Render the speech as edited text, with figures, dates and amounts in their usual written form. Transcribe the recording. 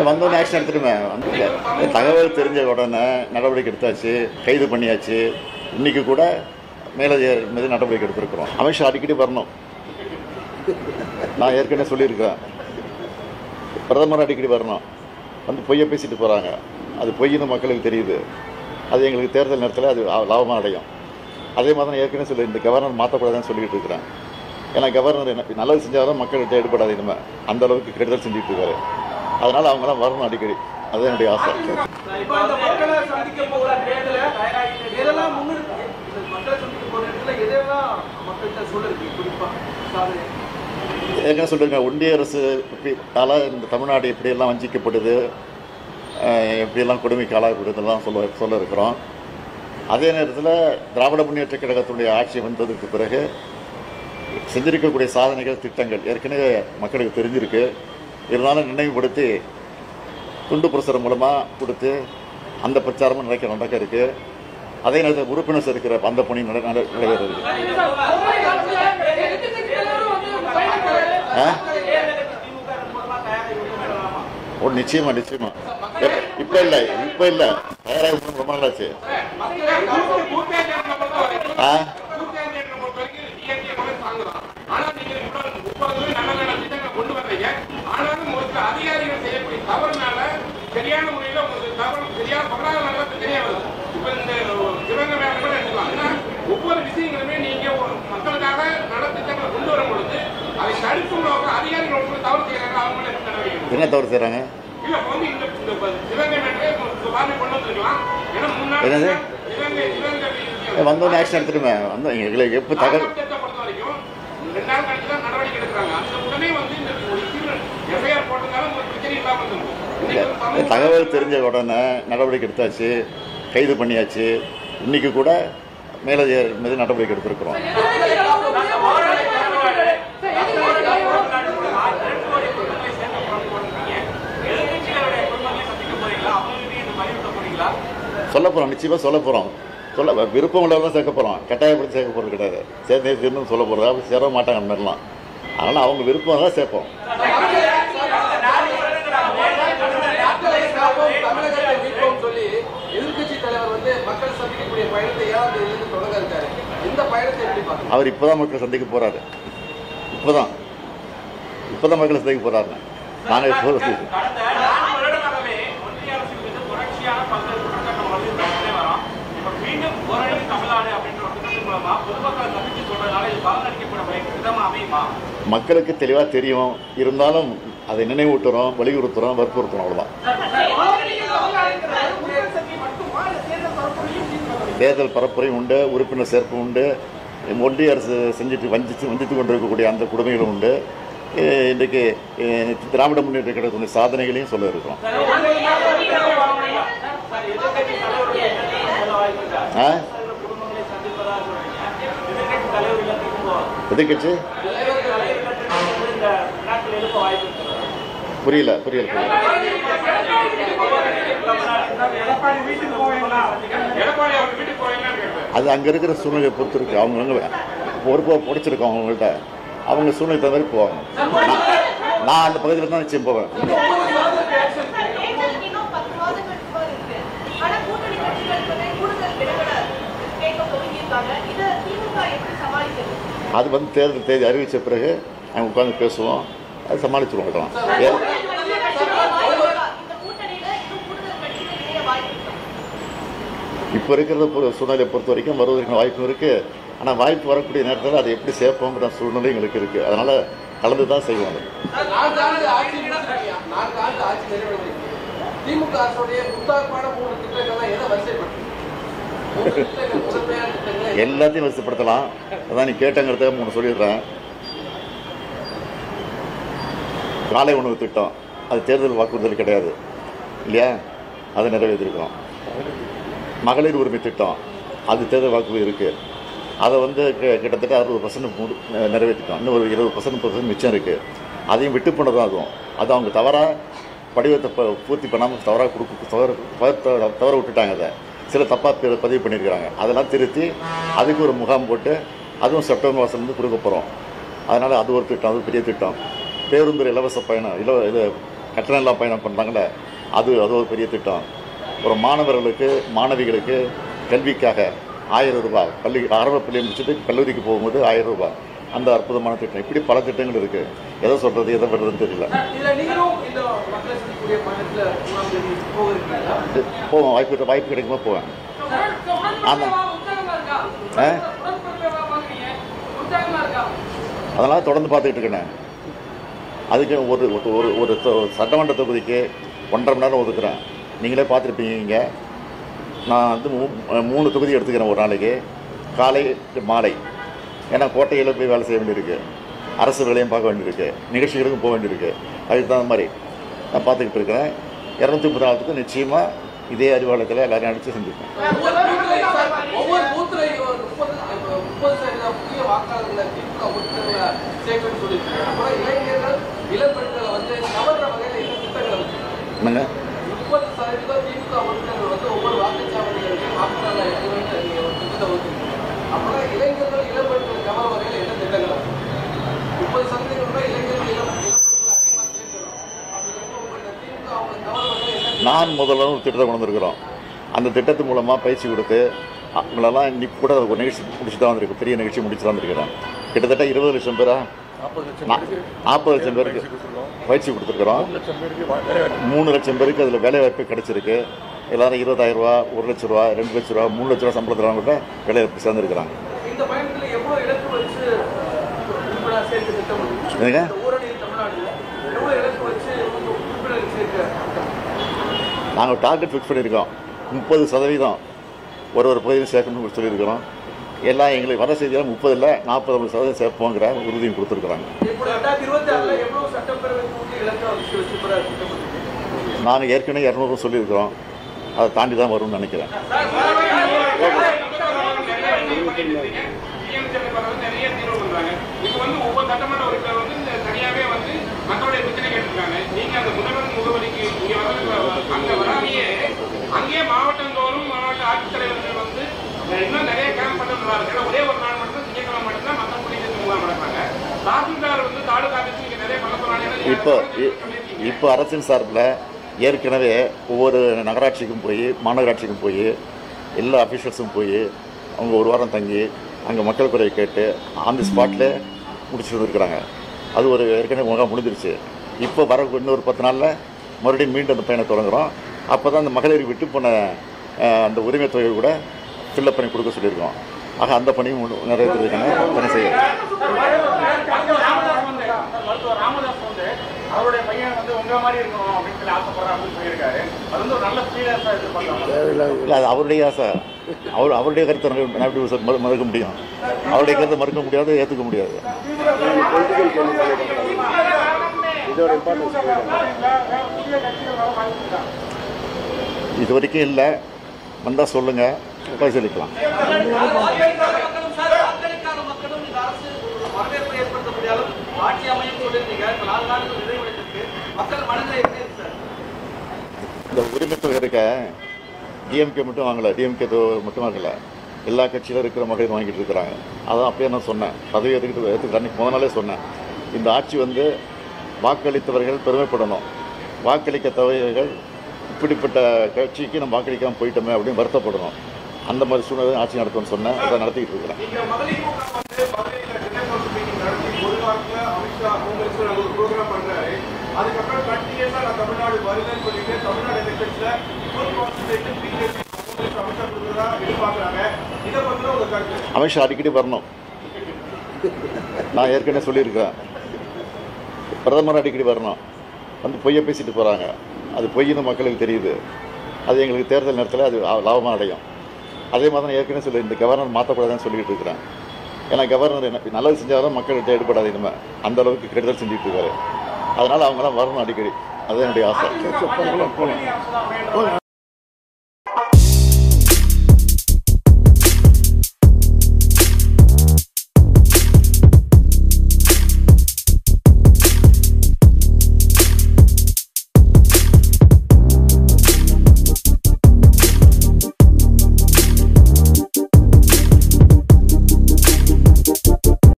வந்தோடனே ஆக்ஷன் எடுத்துட்டுமே தகவல் தெரிஞ்ச உடனே நடவடிக்கை எடுத்தாச்சு, கைது பண்ணியாச்சு. இன்றைக்கி கூட மேலே மீது நடவடிக்கை எடுத்திருக்கிறோம். அமித்ஷா அடிக்கடி வரணும். நான் ஏற்கனவே சொல்லியிருக்கிறேன், பிரதமர் அடிக்கடி வரணும். வந்து பொய்யை பேசிட்டு போகிறாங்க. அது பொய்ன்னு மக்களுக்கு தெரியுது. அது எங்களுக்கு தேர்தல் நேரத்தில் அது லாபமாக அடையும். அதே மாதிரி தான் ஏற்கனவே சொல்லி இந்த கவர்னர் மாற்றக்கூடாதுன்னு சொல்லிக்கிட்டு இருக்கிறேன். ஏன்னா கவர்னர் என்ன நல்லது செஞ்சாலும் மக்கள்கிட்ட எடுபடாது. இனிமேல் அந்த அளவுக்கு கெடுதல் செஞ்சுட்டு இருக்காரு. அதனால் அவங்களாம் வரணும் அடிக்கடி. அதுதான் என்னுடைய ஆசை. ஏற்கனவே சொல்லியிருங்க, ஒன்றிய அரசு இப்படியால் இந்த தமிழ்நாடு எப்படியெல்லாம் வஞ்சிக்கப்படுது, எப்படியெல்லாம் கொடுமைக்கு ஆளாகப்படுதெல்லாம் சொல்ல இருக்கிறோம். அதே நேரத்தில் திராவிட முன்னேற்ற கழகத்துடைய ஆட்சி வந்ததுக்கு பிறகு செஞ்சிருக்கக்கூடிய சாதனைகள், திட்டங்கள் ஏற்கனவே மக்களுக்கு தெரிஞ்சிருக்கு. இருந்தாலும் நினைவுபடுத்தி துண்டு பிரசுரம் மூலமாக கொடுத்து அந்த பிரச்சாரமும் நடக்க இருக்குது. அதே நேரத்தில் உறுப்பினர் இருக்கிற அந்த பணி நடைபெறுது. நிச்சயமா இப்போ இல்லை தயாராக ரொம்ப நாளாச்சு. சரியான முறையில் உங்களுக்கு தகவல் சரியான பொருளாதார தெரிய வருது. இப்போ இந்த சிவங்க வேலை கூட எடுத்துக்கலாம். ஒவ்வொரு விஷயங்களுமே நீங்க மக்களுக்காக நடத்திட்டங்களை கொண்டு வரும் பொழுது அதை தடுக்கும் அதிகாரிகள் தவறு செய்யறாங்க. அவங்க என்ன தவறு செய்யறாங்க? இல்ல வந்து இந்த சிவங்க மேட்டரே கொண்டு வந்துருக்கலாம். ஏன்னா முன்னாடி வந்தோடனே ஆக்ஷன் எடுத்துட்டுமே வந்து எங்களுக்கு எப்போ தகவல் பொறுத்த வரைக்கும் 2 நாள் கழிச்சு தான் நடவடிக்கை எடுக்கிறாங்க. அந்த உடனே வந்து இந்த எஃப்ஐஆர் போட்டதால உங்களுக்கு பிரச்சனை இல்லாமல் இருக்கும். தகவல் தெரிஞ்ச உடனே நடவடிக்கை எடுத்தாச்சு, கைது பண்ணியாச்சு. இன்றைக்கி கூட மேலே மீது நடவடிக்கை எடுத்திருக்கிறோம். சொல்ல போகிறோம், நிச்சயமாக சொல்ல போகிறோம். விருப்பம் உள்ளவங்க சேர்க்க போகிறோம், கட்டாயப்படுத்தி சேர்க்க போகிறது கிடையாது. சேர்ந்து சொல்ல போகிறதா சேர மாட்டாங்க அந்த மாதிரிலாம். அதனால் அவங்க விருப்பம் தான் சேர்ப்போம். அவர் இப்போதான் மக்களை சந்திக்க போறாரு. இப்போதான் மக்களை சந்திக்க போறாரு. நாங்கள் இப்போ மக்களுக்கு தெளிவாக தெரியும். இருந்தாலும் அதை நினைவூட்டுறோம், வலியுறுத்துறோம், வற்புறுத்துறோம். அவ்வளோதான். தேர்தல் பரப்புரையும் உண்டு, உறுப்பினர் சேர்ப்பு உண்டு. ஒன்றிய அரசு வஞ்சித்து கொண்டிருக்கக்கூடிய அந்த கொடுமைகளும் உண்டு. இன்றைக்கு திராவிட முன்னேற்ற கழகத்துடைய சாதனைகளையும் சொல்ல இருக்கிறோம். எதிர்கட்சி புரியல. அது அங்கே இருக்கிற சூழ்நிலையை பொறுத்து இருக்கு. அவங்க பொறுப்பாக பிடிச்சிருக்கோம். அவங்கள்ட்ட அவங்க சூழ்நிலை தகுந்த மாதிரி போவாங்க. நான் அந்த பகுதியில் தான் நிச்சயம் போவேன். அது வந்து தேர்தல் தேதி அறிவித்த பிறகு நாங்கள் உட்காந்து பேசுவோம். அது சமாளிச்சுருவோம். இதெல்லாம் இப்போ இருக்கிற சூழ்நிலையை பொறுத்த வரைக்கும் வருவதற்கு வாய்ப்பு இருக்குது. ஆனால் வாய்ப்பு வரக்கூடிய நேரத்தில் அதை எப்படி சேர்ப்போங்கிற சூழ்நிலை எங்களுக்கு இருக்குது. அதனால் கலந்து தான் செய்வோம். எல்லாத்தையும் வரிசைப்படுத்தலாம். அதான் நீ கேட்டங்கிறத 3 சொல்லிடுறேன். காலை உணவு திட்டம் அது தேர்தல் வாக்குறுதல் கிடையாது இல்லையா? அதை நிறைவேற்றிருக்கிறோம். மகளிர் உரிமை திட்டம் அது தேர்தல் வாக்குறுதி இருக்குது. அதை வந்து கிட்டத்தட்ட 60% நிறைவேற்றிட்டோம். இன்னும் ஒரு 20% மிச்சம் இருக்குது. அதையும் விட்டு போனதான் அதுவும். அது அவங்க தவறாக படிவத்தை பூர்த்தி பண்ணாமல் தவற விட்டுட்டாங்க. அதை சில தப்பாக பதிவு பண்ணியிருக்கிறாங்க. அதெல்லாம் திருத்தி அதுக்கு ஒரு முகாம் போட்டு அதுவும் செப்டம்பர் மாதம் கொடுக்க போகிறோம். அதனால் அது ஒரு திட்டம், அது பெரிய திட்டம். பேருந்து இலவச பயணம், இது கட்டணம் பயணம் பண்ணுறாங்களே, அது ஒரு பெரிய திட்டம். ஒரு மாணவர்களுக்கு மாணவிகளுக்கு கல்விக்காக 1000 ரூபாய், ஆரம்ப பள்ளியை முடிச்சுட்டு கல்லூரிக்கு போகும்போது 1000 ரூபாய், அந்த அற்புதமான திட்டம். இப்படி பல திட்டங்கள் இருக்குது. எதை சொல்கிறது எதை பண்ணுறதுன்னு தெரியல. போவேன், வாய்ப்பு கிடைக்குமா போவேன். அதெல்லாம் தொடர்ந்து பார்த்துக்கிட்டு இருக்கேன். அதுக்கு ஒரு சட்டமன்ற தொகுதிக்கு 1.5 மணி நேரம் ஒதுக்குறேன். நீங்களே பார்த்துருப்பீங்க. இங்கே நான் வந்து 3 தொகுதி எடுத்துக்கிறேன் ஒரு நாளைக்கு, காலை மாலை. ஏன்னா கோட்டையில் போய் வேலை செய்ய வேண்டியிருக்கு, அரசு வேலையும் பார்க்க வேண்டியிருக்கு, நிகழ்ச்சிகளுக்கும் போக வேண்டியிருக்கு. அதுக்கு தகுந்த மாதிரி நான் பார்த்துக்கிட்டு இருக்கிறேன். 234க்கு நிச்சயமாக இதே அறிவாலயத்தில் எல்லாரையும் அடித்து செஞ்சுருக்கேன். என்னங்க நான் முதல்ல ஒரு திட்டத்தை கொண்டு வந்திருக்கிறோம். அந்த திட்டத்து மூலமாக பயிற்சி கொடுத்து அவங்களெல்லாம் இன்னைக்கு கூட ஒரு நிகழ்ச்சி முடிச்சு தான் வந்திருக்கு, பெரிய நிகழ்ச்சி முடிச்சு தான் வந்திருக்கிறேன். கிட்டத்தட்ட 20 லட்சம் பேரா 40 லட்சம் பேருக்கு பயிற்சி கொடுத்துருக்குறோம். 3 லட்சம் பேருக்கு அதில் வேலைவாய்ப்பு கிடச்சிருக்கு. எல்லாரும் 20,000 ரூபா, 1 லட்ச ரூபா, 2 லட்ச ரூபா, 3 லட்ச ரூபா சம்பளத்தில் கூட வேலைவாய்ப்பு சேர்ந்துருக்குறாங்க. என்னங்க நாங்கள் டார்கெட் ஃபிக்ஸ் பண்ணியிருக்கோம். 30% ஒரு பகுதியில் சேர்க்கணும்னு சொல்லியிருக்கிறோம். எல்லாம் எங்களுக்கு வர செய்தியாக 30 இல்லை 40% சேர்ப்போங்கிற உறுதியும் கொடுத்துருக்குறாங்க. நாங்கள் ஏற்கனவே 200 சொல்லியிருக்கிறோம். அதை தாண்டி தான் வரும்னு நினைக்கிறேன். அங்கேயே மாவட்டந்தோறும் மாவட்ட ஆட்சித்தலைவர்கள் வந்து இன்னும் நிறைய கேம்ப் பண்ணுறாங்க. ஒரே ஒரு நாள் மட்டும் திங்கட்கிழமை மட்டும்தான் மக்கள் குடிநீர் முகாம் நடப்பாங்க. தாசில்தார் வந்து தாலுகா ஆஃபீஸ் இங்கே நிறைய பண்ண போறாங்க. இப்போ அரசின் சார்பில் ஏற்கனவே ஒவ்வொரு நகராட்சிக்கும் போய் மாநகராட்சிக்கும் போய் எல்லா அஃபீஷியல்ஸும் போய் அவங்க ஒரு வாரம் தங்கி அங்கே மக்கள் குறையை கேட்டு ஆன் தி ஸ்பாட்டில் முடிச்சுட்டு வந்துருக்குறாங்க. அது ஒரு ஏற்கனவே முகாம் முடிஞ்சிருச்சு. இப்போ வர இன்னொரு 10 நாளில் மறுபடியும் மீண்டும் அந்த பயணம் தொடங்குகிறோம். அப்போ தான் அந்த மகளிர் விட்டு போன அந்த உரிமை தொகை கூட ஃபில்லப் பண்ணி கொடுக்க சொல்லியிருக்கோம். ஆக அந்த பணியும் நிறைவேற்றுறதுக்கான பணி செய்யும். அவருடைய பையன் வந்து உங்க மாதிரி இருக்கணும் அப்படின்னு சொல்லி ஆசைப்படுறாங்க அப்படின்னு சொல்லியிருக்காரு. அது வந்து ஒரு நல்ல ஸ்பீடாக எதிர்பார்க்கலாம். இல்லை, அது அவருடைய ஆசை. அவருடைய கருத்தை நான் எப்படி மறுக்க முடியும்? அவருடைய கருத்தை மறுக்க முடியாது, ஏற்றுக்க முடியாது. இது வரைக்கும் இல்லை. வந்தால் சொல்லுங்கள், பரிசீலிக்கலாம். இந்த உரிமை தொகை இருக்க டிஎம்கே மட்டும் வாங்கலை, டிஎம்கே மட்டும் வாங்கலை, எல்லா கட்சியிலும் இருக்கிற மகளிர் வாங்கிட்டு இருக்கிறாங்க. அதான் அப்பயே நான் சொன்னேன், பதவி ஏற்றுக்கிட்டு அன்றைக்கி முதல் நாளே சொன்னேன். இந்த ஆட்சி வந்து வாக்களித்தவர்கள் பெருமைப்படணும், வாக்களிக்க தவறியவர்கள் இப்படிப்பட்ட கட்சிக்கு நம்ம வாக்களிக்காமல் போயிட்டோமே அப்படின்னு வருத்தப்படணும். அந்த மாதிரி சூழ்நிலை ஆட்சி நடத்தும்னு சொன்னேன். அதை நடத்திக்கிட்டு இருக்கிறேன். அமித்ஷா அடிக்கடி வரணும். நான் ஏற்கனவே சொல்லியிருக்கேன், பிரதமர் அடிக்கடி வரணும். வந்து பொய்யை பேசிட்டு போகிறாங்க. அது பொய்ன்னு மக்களுக்கு தெரியுது. அது எங்களுக்கு தேர்தல் நேரத்தில் அது லாபமாக அடையும். அதே மாதிரி தான் ஏற்கனவே சொல்லி இந்த கவர்னர் மாற்றக்கூடாதுன்னு சொல்லிக்கிட்டு இருக்கிறேன். ஏன்னா கவர்னர் என்ன நல்லது செஞ்சாலும் மக்கள்கிட்ட ஈடுபடாது. இனிமேல் அந்த அளவுக்கு கெடுதல் செஞ்சுட்டு இருக்காரு. அதனால் அவங்களாம் வரணும் அடிக்கடி. அதுதான் என்னுடைய ஆசை.